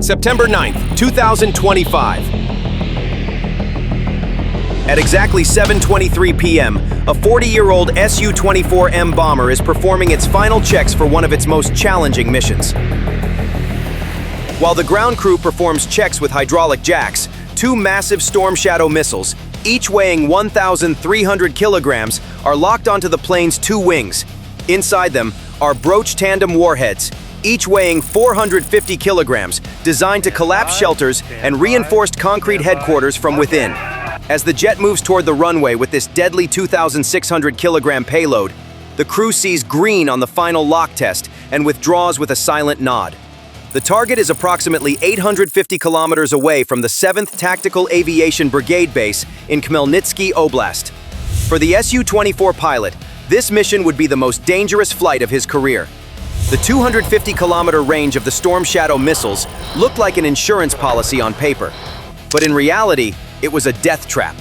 September 9th, 2025. At exactly 7:23 p.m., a 40-year-old Su-24M bomber is performing its final checks for one of its most challenging missions. While the ground crew performs checks with hydraulic jacks, two massive Storm Shadow missiles, each weighing 1,300 kilograms, are locked onto the plane's two wings. Inside them are Broach tandem warheads, each weighing 450 kilograms, designed to collapse shelters and reinforced concrete headquarters from within. As the jet moves toward the runway with this deadly 2,600-kilogram payload, the crew sees green on the final lock test and withdraws with a silent nod. The target is approximately 850 kilometers away from the 7th Tactical Aviation Brigade base in Khmelnytsky Oblast. For the Su-24 pilot, this mission would be the most dangerous flight of his career. The 250-kilometer range of the Storm Shadow missiles looked like an insurance policy on paper, but in reality, it was a death trap.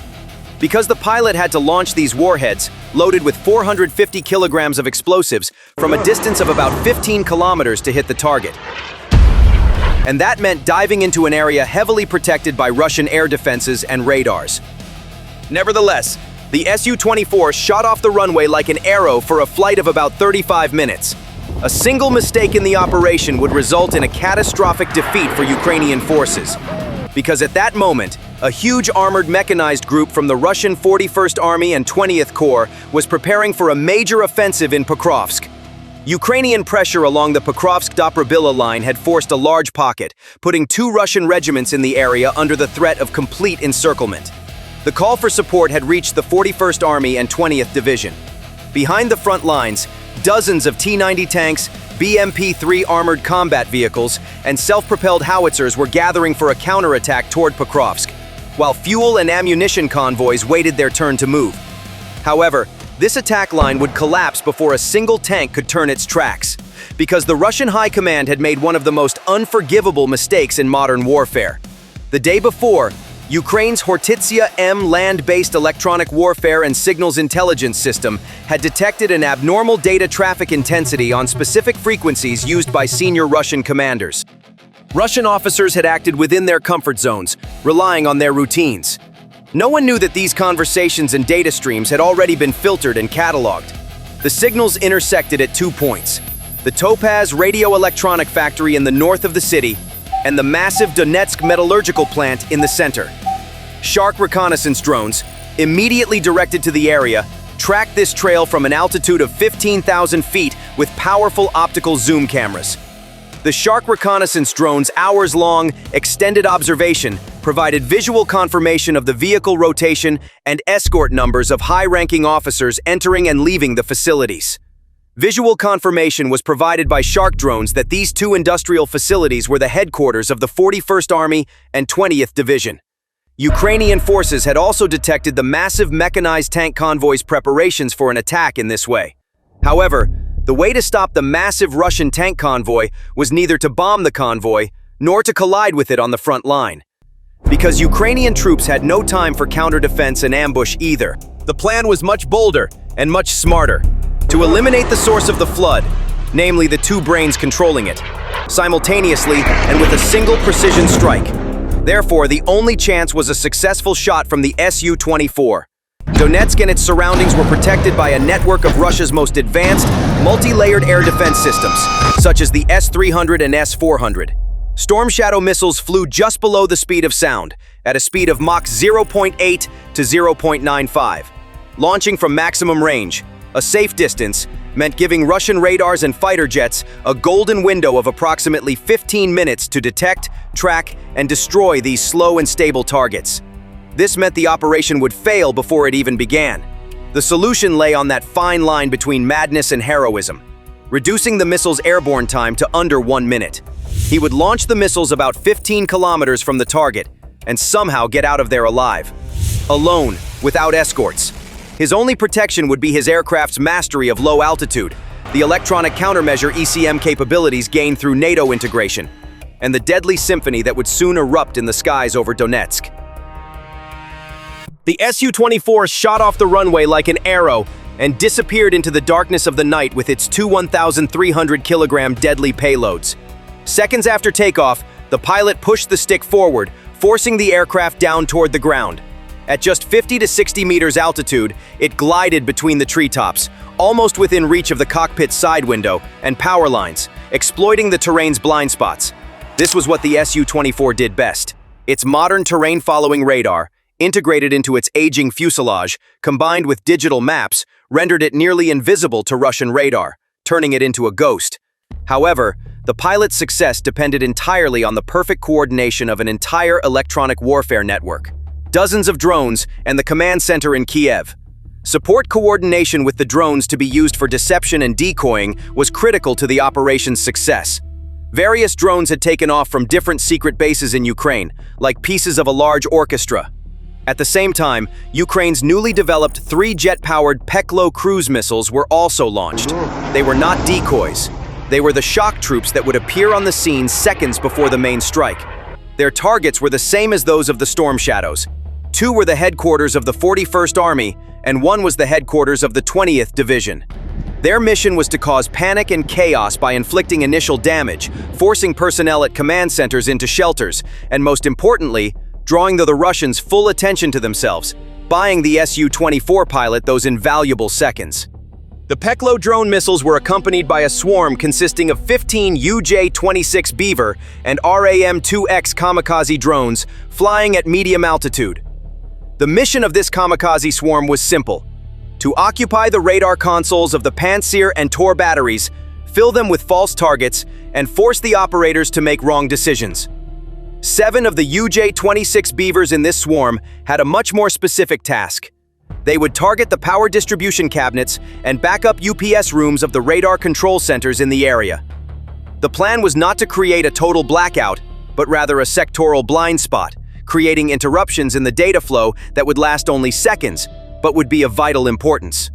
Because the pilot had to launch these warheads, loaded with 450 kilograms of explosives, from a distance of about 15 kilometers to hit the target. And that meant diving into an area heavily protected by Russian air defenses and radars. Nevertheless, the Su-24 shot off the runway like an arrow for a flight of about 35 minutes. A single mistake in the operation would result in a catastrophic defeat for Ukrainian forces. Because at that moment, a huge armored mechanized group from the Russian 41st Army and 20th Corps was preparing for a major offensive in Pokrovsk. Ukrainian pressure along the Pokrovsk-Dobrobilla line had forced a large pocket, putting two Russian regiments in the area under the threat of complete encirclement. The call for support had reached the 41st Army and 20th Division. Behind the front lines, dozens of T-90 tanks, BMP-3 armored combat vehicles, and self-propelled howitzers were gathering for a counterattack toward Pokrovsk, while fuel and ammunition convoys waited their turn to move. However, this attack line would collapse before a single tank could turn its tracks, because the Russian High Command had made one of the most unforgivable mistakes in modern warfare. The day before, Ukraine's Hortitsia M land-based electronic warfare and signals intelligence system had detected an abnormal data traffic intensity on specific frequencies used by senior Russian commanders. Russian officers had acted within their comfort zones, relying on their routines. No one knew that these conversations and data streams had already been filtered and cataloged. The signals intersected at 2 points: the Topaz radio-electronic factory in the north of the city and the massive Donetsk metallurgical plant in the center. Shark reconnaissance drones, immediately directed to the area, tracked this trail from an altitude of 15,000 feet with powerful optical zoom cameras. The Shark reconnaissance drone's hours-long, extended observation provided visual confirmation of the vehicle rotation and escort numbers of high-ranking officers entering and leaving the facilities. Visual confirmation was provided by Shark drones that these two industrial facilities were the headquarters of the 41st Army and 20th Division. Ukrainian forces had also detected the massive mechanized tank convoys' preparations for an attack in this way. However, the way to stop the massive Russian tank convoy was neither to bomb the convoy nor to collide with it on the front line. Because Ukrainian troops had no time for counter-defense and ambush either, the plan was much bolder and much smarter: to eliminate the source of the flood, namely the two brains controlling it, simultaneously and with a single precision strike. Therefore, the only chance was a successful shot from the Su-24. Donetsk and its surroundings were protected by a network of Russia's most advanced, multi-layered air defense systems, such as the S-300 and S-400. Storm Shadow missiles flew just below the speed of sound, at a speed of Mach 0.8 to 0.95. Launching from maximum range, a safe distance, meant giving Russian radars and fighter jets a golden window of approximately 15 minutes to detect, track, and destroy these slow and stable targets. This meant the operation would fail before it even began. The solution lay on that fine line between madness and heroism, reducing the missile's airborne time to under 1 minute. He would launch the missiles about 15 kilometers from the target and somehow get out of there alive. Alone, without escorts. His only protection would be his aircraft's mastery of low altitude, the electronic countermeasure ECM capabilities gained through NATO integration, and the deadly symphony that would soon erupt in the skies over Donetsk. The Su-24 shot off the runway like an arrow and disappeared into the darkness of the night with its two 1,300-kilogram deadly payloads. Seconds after takeoff, The pilot pushed the stick forward, forcing the aircraft down toward the ground. At just 50 to 60 meters altitude, it glided between the treetops, almost within reach of the cockpit's side window and power lines, exploiting the terrain's blind spots. This was what the Su-24 did best. Its modern terrain-following radar, integrated into its aging fuselage, combined with digital maps, rendered it nearly invisible to Russian radar, turning it into a ghost. However, the pilot's success depended entirely on the perfect coordination of an entire electronic warfare network. Dozens of drones and the command center in Kiev. Support coordination with the drones to be used for deception and decoying was critical to the operation's success. Various drones had taken off from different secret bases in Ukraine, like pieces of a large orchestra. At the same time, Ukraine's newly developed 3 jet-powered Peklo cruise missiles were also launched. They were not decoys. They were the shock troops that would appear on the scene seconds before the main strike. Their targets were the same as those of the Storm Shadows. 2 were the headquarters of the 41st Army, and 1 was the headquarters of the 20th Division. Their mission was to cause panic and chaos by inflicting initial damage, forcing personnel at command centers into shelters, and most importantly, drawing the Russians' full attention to themselves, buying the Su-24 pilot those invaluable seconds. The Peklo drone missiles were accompanied by a swarm consisting of 15 UJ-26 Beaver and RAM-2X kamikaze drones flying at medium altitude. The mission of this kamikaze swarm was simple: to occupy the radar consoles of the Pantsir and Tor batteries, fill them with false targets, and force the operators to make wrong decisions. 7 of the UJ-26 Beavers in this swarm had a much more specific task. They would target the power distribution cabinets and backup UPS rooms of the radar control centers in the area. The plan was not to create a total blackout, but rather a sectoral blind spot, creating interruptions in the data flow that would last only seconds, but would be of vital importance.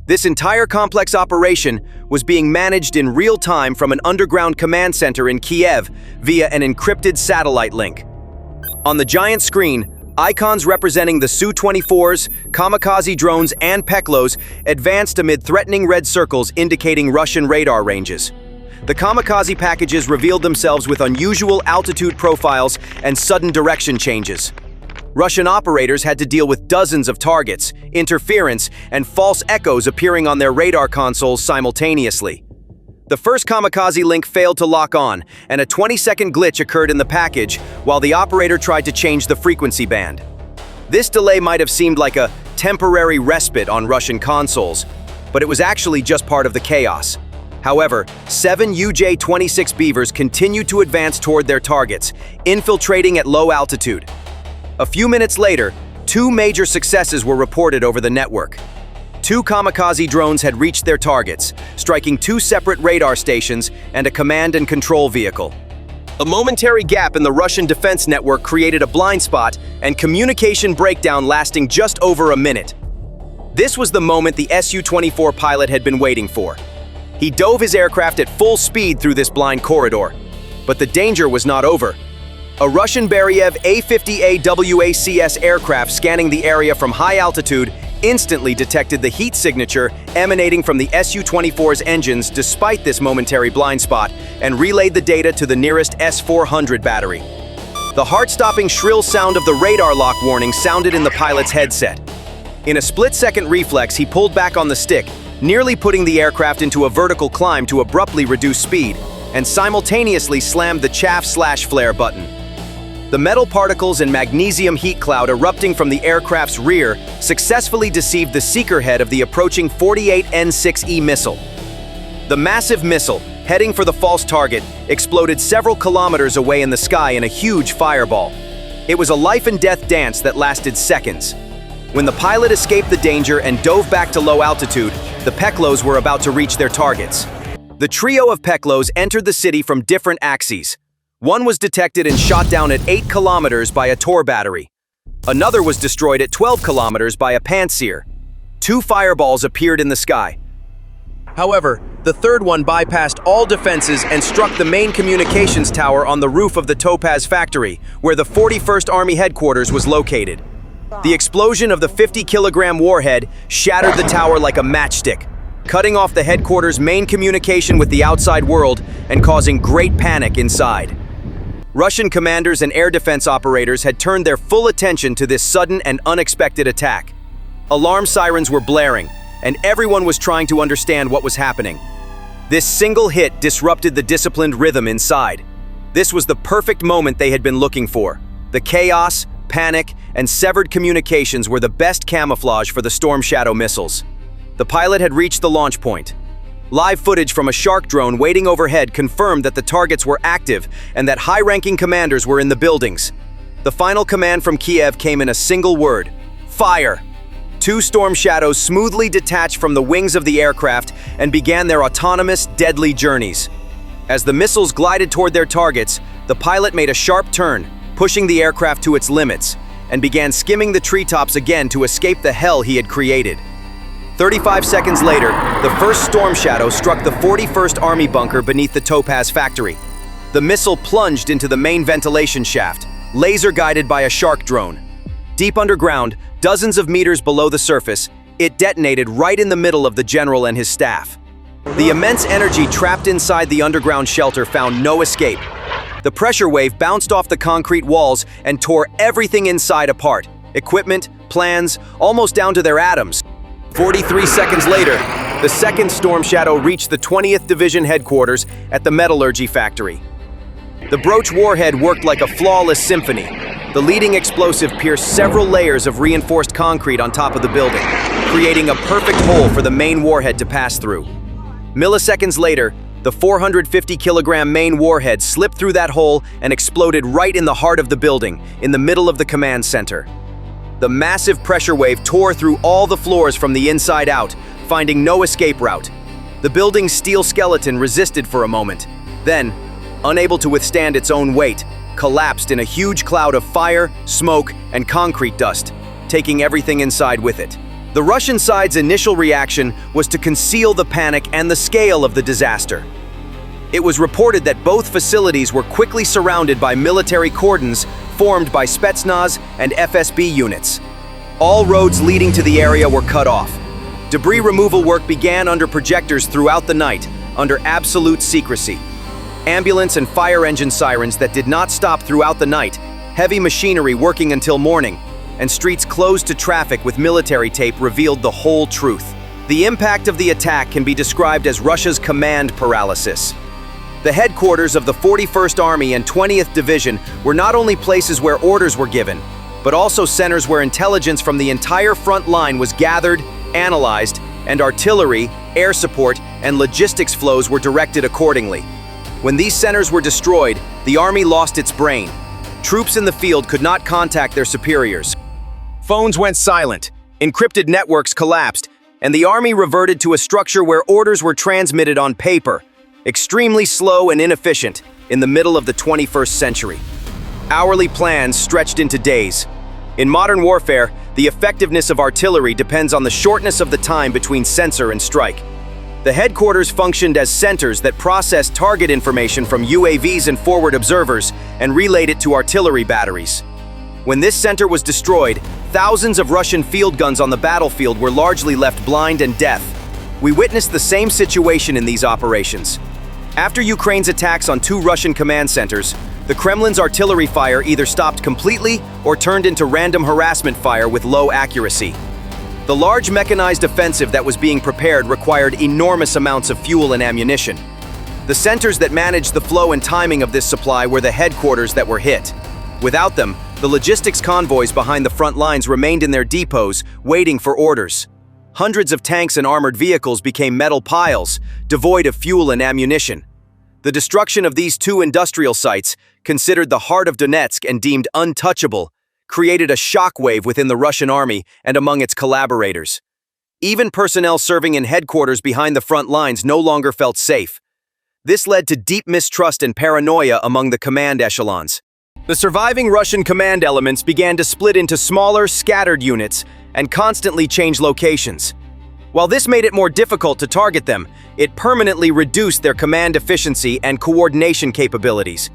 This entire complex operation was being managed in real time from an underground command center in Kiev via an encrypted satellite link. On the giant screen, icons representing the Su-24s, kamikaze drones, and Peklos advanced amid threatening red circles indicating Russian radar ranges. The kamikaze packages revealed themselves with unusual altitude profiles and sudden direction changes. Russian operators had to deal with dozens of targets, interference, and false echoes appearing on their radar consoles simultaneously. The first kamikaze link failed to lock on, and a 20-second glitch occurred in the package while the operator tried to change the frequency band. This delay might have seemed like a temporary respite on Russian consoles, but it was actually just part of the chaos. However, 7 UJ-26 Beavers continued to advance toward their targets, infiltrating at low altitude. A few minutes later, 2 major successes were reported over the network. 2 kamikaze drones had reached their targets, striking 2 separate radar stations and a command and control vehicle. A momentary gap in the Russian defense network created a blind spot and communication breakdown lasting just over a minute. This was the moment the Su-24 pilot had been waiting for. He dove his aircraft at full speed through this blind corridor. But the danger was not over. A Russian Beriev A-50A WACS aircraft scanning the area from high altitude instantly detected the heat signature emanating from the Su-24's engines despite this momentary blind spot and relayed the data to the nearest S-400 battery. The heart-stopping shrill sound of the radar lock warning sounded in the pilot's headset. In a split-second reflex, he pulled back on the stick, nearly putting the aircraft into a vertical climb to abruptly reduce speed, and simultaneously slammed the chaff/flare button. The metal particles and magnesium heat cloud erupting from the aircraft's rear successfully deceived the seeker head of the approaching 48N6E missile. The massive missile, heading for the false target, exploded several kilometers away in the sky in a huge fireball. It was a life-and-death dance that lasted seconds. When the pilot escaped the danger and dove back to low altitude, the Peklos were about to reach their targets. The trio of Peklos entered the city from different axes. One was detected and shot down at 8 kilometers by a Tor battery. Another was destroyed at 12 kilometers by a Pantsir. 2 fireballs appeared in the sky. However, the third one bypassed all defenses and struck the main communications tower on the roof of the Topaz factory, where the 41st Army headquarters was located. The explosion of the 50-kilogram warhead shattered the tower like a matchstick, cutting off the headquarters' main communication with the outside world and causing great panic inside. Russian commanders and air defense operators had turned their full attention to this sudden and unexpected attack. Alarm sirens were blaring, and everyone was trying to understand what was happening. This single hit disrupted the disciplined rhythm inside. This was the perfect moment they had been looking for. The chaos, panic, and severed communications were the best camouflage for the Storm Shadow missiles. The pilot had reached the launch point. Live footage from a shark drone waiting overhead confirmed that the targets were active and that high-ranking commanders were in the buildings. The final command from Kiev came in a single word: fire! 2 Storm Shadows smoothly detached from the wings of the aircraft and began their autonomous, deadly journeys. As the missiles glided toward their targets, the pilot made a sharp turn, pushing the aircraft to its limits, and began skimming the treetops again to escape the hell he had created. 35 seconds later, the first Storm Shadow struck the 41st Army bunker beneath the Topaz factory. The missile plunged into the main ventilation shaft, laser-guided by a shark drone. Deep underground, dozens of meters below the surface, it detonated right in the middle of the general and his staff. The immense energy trapped inside the underground shelter found no escape. The pressure wave bounced off the concrete walls and tore everything inside apart: equipment, plans, almost down to their atoms. 43 seconds later, the second Storm Shadow reached the 20th Division headquarters at the metallurgy factory. The Broach warhead worked like a flawless symphony. The leading explosive pierced several layers of reinforced concrete on top of the building, creating a perfect hole for the main warhead to pass through. Milliseconds later, the 450-kilogram main warhead slipped through that hole and exploded right in the heart of the building, in the middle of the command center. The massive pressure wave tore through all the floors from the inside out, finding no escape route. The building's steel skeleton resisted for a moment, then, unable to withstand its own weight, collapsed in a huge cloud of fire, smoke, and concrete dust, taking everything inside with it. The Russian side's initial reaction was to conceal the panic and the scale of the disaster. It was reported that both facilities were quickly surrounded by military cordons formed by Spetsnaz and FSB units. All roads leading to the area were cut off. Debris removal work began under projectors throughout the night, under absolute secrecy. Ambulance and fire engine sirens that did not stop throughout the night, heavy machinery working until morning, and streets closed to traffic with military tape revealed the whole truth. The impact of the attack can be described as Russia's command paralysis. The headquarters of the 41st Army and 20th Division were not only places where orders were given, but also centers where intelligence from the entire front line was gathered, analyzed, and artillery, air support, and logistics flows were directed accordingly. When these centers were destroyed, the Army lost its brain. Troops in the field could not contact their superiors. Phones went silent, encrypted networks collapsed, and the Army reverted to a structure where orders were transmitted on paper, extremely slow and inefficient in the middle of the 21st century. Hourly plans stretched into days. In modern warfare, the effectiveness of artillery depends on the shortness of the time between sensor and strike. The headquarters functioned as centers that processed target information from UAVs and forward observers and relayed it to artillery batteries. When this center was destroyed, thousands of Russian field guns on the battlefield were largely left blind and deaf. We witnessed the same situation in these operations. After Ukraine's attacks on 2 Russian command centers, the Kremlin's artillery fire either stopped completely or turned into random harassment fire with low accuracy. The large mechanized offensive that was being prepared required enormous amounts of fuel and ammunition. The centers that managed the flow and timing of this supply were the headquarters that were hit. Without them, the logistics convoys behind the front lines remained in their depots, waiting for orders. Hundreds of tanks and armored vehicles became metal piles, devoid of fuel and ammunition. The destruction of these 2 industrial sites, considered the heart of Donetsk and deemed untouchable, created a shockwave within the Russian army and among its collaborators. Even personnel serving in headquarters behind the front lines no longer felt safe. This led to deep mistrust and paranoia among the command echelons. The surviving Russian command elements began to split into smaller, scattered units and constantly change locations. While this made it more difficult to target them, it permanently reduced their command efficiency and coordination capabilities.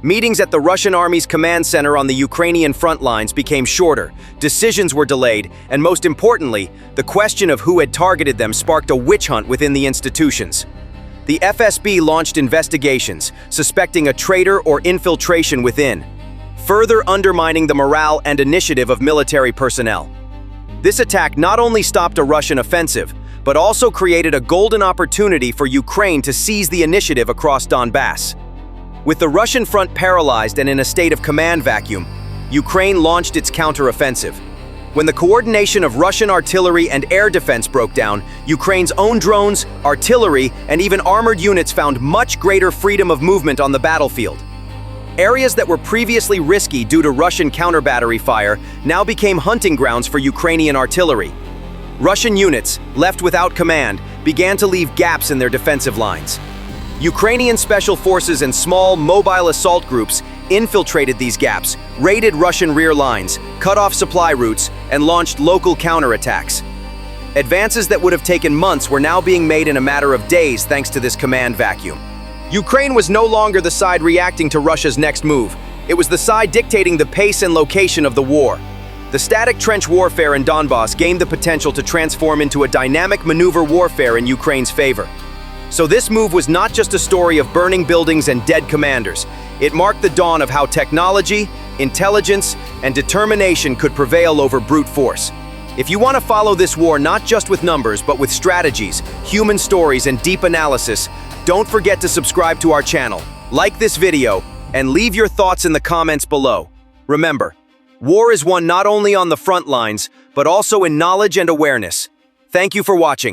Meetings at the Russian Army's command center on the Ukrainian front lines became shorter, decisions were delayed, and most importantly, the question of who had targeted them sparked a witch hunt within the institutions. the FSB launched investigations, suspecting a traitor or infiltration within, further undermining the morale and initiative of military personnel. This attack not only stopped a Russian offensive, but also created a golden opportunity for Ukraine to seize the initiative across Donbass. With the Russian front paralyzed and in a state of command vacuum, Ukraine launched its counteroffensive. When the coordination of Russian artillery and air defense broke down, Ukraine's own drones, artillery, and even armored units found much greater freedom of movement on the battlefield. Areas that were previously risky due to Russian counter-battery fire now became hunting grounds for Ukrainian artillery. Russian units, left without command, began to leave gaps in their defensive lines. Ukrainian special forces and small, mobile assault groups infiltrated these gaps, raided Russian rear lines, cut off supply routes, and launched local counterattacks. Advances that would have taken months were now being made in a matter of days thanks to this command vacuum. Ukraine was no longer the side reacting to Russia's next move. It was the side dictating the pace and location of the war. The static trench warfare in Donbass gained the potential to transform into a dynamic maneuver warfare in Ukraine's favor. So this move was not just a story of burning buildings and dead commanders. It marked the dawn of how technology, intelligence, and determination could prevail over brute force. If you want to follow this war not just with numbers, but with strategies, human stories, and deep analysis, don't forget to subscribe to our channel, like this video, and leave your thoughts in the comments below. Remember, war is won not only on the front lines, but also in knowledge and awareness. Thank you for watching.